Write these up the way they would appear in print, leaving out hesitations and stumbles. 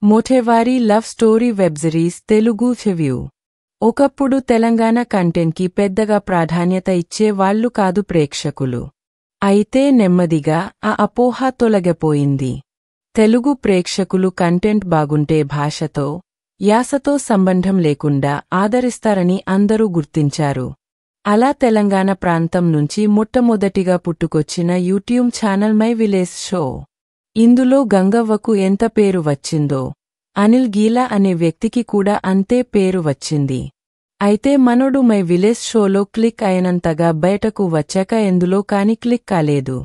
మోటేవారి love story web series Telugu review. ఒకప్పుడు తెలంగాణ కంటెంట్కి పెద్దగా ప్రాధాన్యత ఇచ్చే వాళ్లు కాదు ప్రేక్షకులు. అయితే నెమ్మదిగా ఆ అపోహ తొలగిపోయింది. తెలుగు ప్రేక్షకులు కంటెంట్ బాగుంటే భాషతో, యాసతో సంబంధం లేకుండా ఆదరిస్తారని అందరూ గుర్తించారు. అలా తెలంగాణ ప్రాంతం నుంచి మొట్టమొదటిగా పుట్టుకొచ్చిన YouTube channel my village show. ఇందులో గంగవ్వకు ఎంత పేరు వచ్చిందో, అనిల్ గీలా అనే వ్యక్తికి కూడా అంతే పేరు వచ్చింది. అయితే మనోడు మై విలేజ్ షోలో క్లిక్ అయినంతగా బయటకు వచ్చాక ఎందులో కాని క్లిక్ కాలేదు.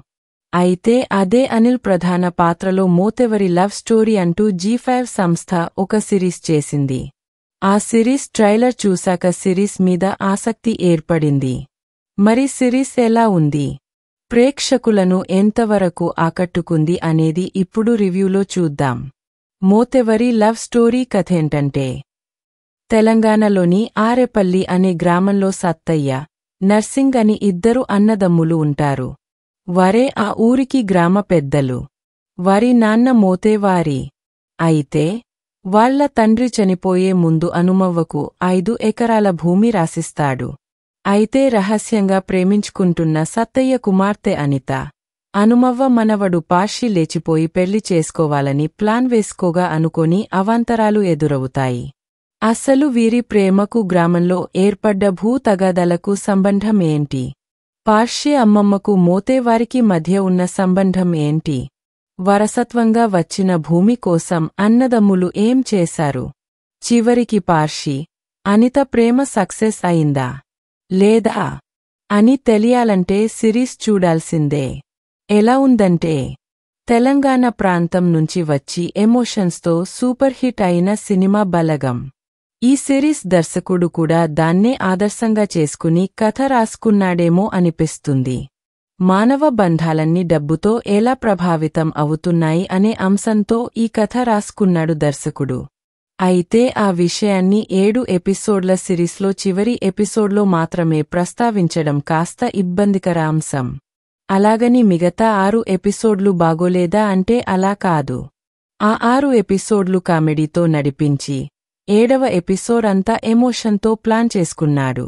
అయితే అదే అనిల్ ప్రధాన పాత్రలో మోతెవరి లవ్ స్టోరీ అంటూ G5 సంస్థ ఒక సిరీస్ చేసింది. ఆ సిరీస్ ట్రైలర్ చూశాక సిరీస్ మీద ఆసక్తి ఏర్పడింది. మరి సిరీస్ ఎలా ఉంది, ప్రేక్షకులను ఎంతవరకు ఆకట్టుకుంది అనేది ఇప్పుడు రివ్యూలో చూద్దాం. మోతెవరి లవ్ స్టోరీ కథేంటంటే, తెలంగాణలోని ఆరేపల్లి అనే గ్రామంలో సత్తయ్య, నర్సింగ్ అని ఇద్దరు అన్నదమ్ములు ఉంటారు. వారే ఆ ఊరికి గ్రామ పెద్దలు. వారి నాన్న మోతేవారి. అయితే వాళ్ల తండ్రి చనిపోయే ముందు అనుమవ్వకు 5 ఎకరాల భూమి రాసిస్తాడు. అయితే రహస్యంగా ప్రేమించుకుంటున్న సత్తయ్య కుమార్తె అనిత, అనుమవ్వ మనవడు పార్షి లేచిపోయి పెళ్లి చేసుకోవాలని ప్లాన్ వేసుకోగా అనుకొని అవాంతరాలు ఎదురవుతాయి. అసలు వీరి ప్రేమకు గ్రామంలో ఏర్పడ్డ భూ తగాదాలకు సంబంధం ఏంటి? పార్షి అమ్మమ్మకు మోతేవారికి మధ్య ఉన్న సంబంధం ఏంటి? వారసత్వంగా వచ్చిన భూమి కోసం అన్నదమ్ములు ఏం చేశారు? చివరికి పార్షి, అనిత ప్రేమ సక్సెస్ అయిందా లేదా అని తెలియాలంటే సిరీస్ చూడాల్సిందే. ఎలా ఉందంటే, తెలంగాణ ప్రాంతం నుంచి వచ్చి ఎమోషన్స్తో సూపర్ హిట్ అయిన సినిమా బలగం. ఈ సిరీస్ దర్శకుడు కూడా దాన్నే ఆదర్శంగా చేసుకుని కథ రాసుకున్నాడేమో అనిపిస్తుంది. మానవ బంధాలన్నీ డబ్బుతో ఎలా ప్రభావితం అవుతున్నాయి అనే అంశంతో ఈ కథ రాసుకున్నాడు దర్శకుడు. అయితే ఆ విషయాన్ని 7 ఎపిసోడ్ల సిరీస్లో చివరి ఎపిసోడ్లో మాత్రమే ప్రస్తావించడం కాస్త ఇబ్బందికర అంశం. అలాగని మిగతా 6 ఎపిసోడ్లు బాగోలేదా అంటే అలా కాదు. ఆ 6 ఎపిసోడ్లు కామెడీతో నడిపించి 7వ ఎపిసోడ్ అంతా ఎమోషన్తో ప్లాన్ చేసుకున్నాడు.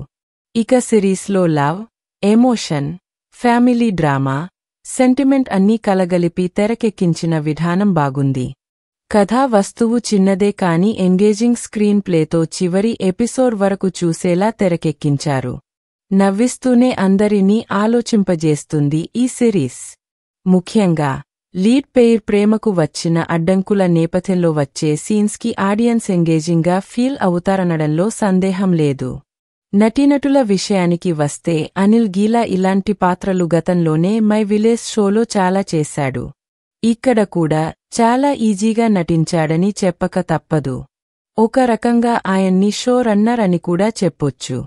ఇక సిరీస్లో love, emotion, family drama, sentiment అన్నీ కలగలిపి తెరకెక్కించిన విధానం బాగుంది. కథా వస్తువు చిన్నదే కాని ఎంగేజింగ్ స్క్రీన్ ప్లేతో చివరి ఎపిసోడ్ వరకు చూసేలా తెరకెక్కించారు. నవ్విస్తూనే అందరినీ ఆలోచింపజేస్తుంది ఈ సిరీస్. ముఖ్యంగా లీడ్ పెయిర్ ప్రేమకు వచ్చిన అడ్డంకుల నేపథ్యంలో వచ్చే సీన్స్కి ఆడియన్స్ ఎంగేజింగ్గా ఫీల్ అవుతారనడంలో సందేహం లేదు. నటీనటుల విషయానికి వస్తే అనిల్ గీలా ఇలాంటి పాత్రలు గతంలోనే మై విలేజ్ షోలో చాలా చేశాడు. ఇక్కడ కూడా చాలా ఈజీగా నటించాడని చెప్పక తప్పదు. ఒక రకంగా ఆయన్ని షో రన్నర్ అని కూడా చెప్పొచ్చు.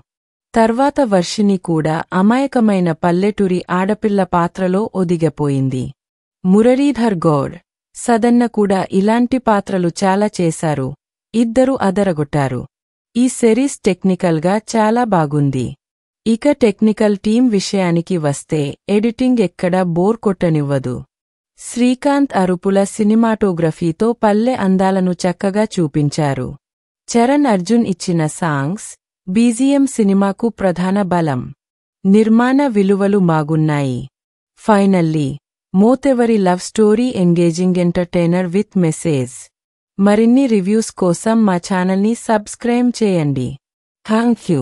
తర్వాత వర్షిని కూడా అమాయకమైన పల్లెటూరి ఆడపిల్ల పాత్రలో ఒదిగిపోయింది. మురళీధర్ గౌడ్, సదన్న కూడా ఇలాంటి పాత్రలు చాలా చేశారు. ఇద్దరు అదరగొట్టారు. ఈ సిరీస్ టెక్నికల్గా చాలా బాగుంది. ఇక టెక్నికల్ టీం విషయానికి వస్తే ఎడిటింగ్ ఎక్కడా బోర్ కొట్టనివ్వదు. శ్రీకాంత్ అరుపుల సినిమాటోగ్రఫీతో పల్లె అందాలను చక్కగా చూపించారు. చరణ్ అర్జున్ ఇచ్చిన సాంగ్స్, బీజీఎం సినిమాకు ప్రధాన బలం. నిర్మాణ విలువలు బాగున్నాయి. Finally Mothevari love story engaging entertainer with message. మరిన్ని రివ్యూస్ కోసం మా ఛానల్ని సబ్స్క్రైబ్ చేయండి. Thank you.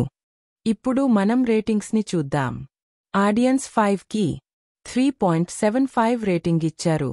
ఇప్పుడు మనం రేటింగ్స్ని చూద్దాం. ఆడియన్స్ 5కి 3.75 రేటింగ్ ఇచ్చారు.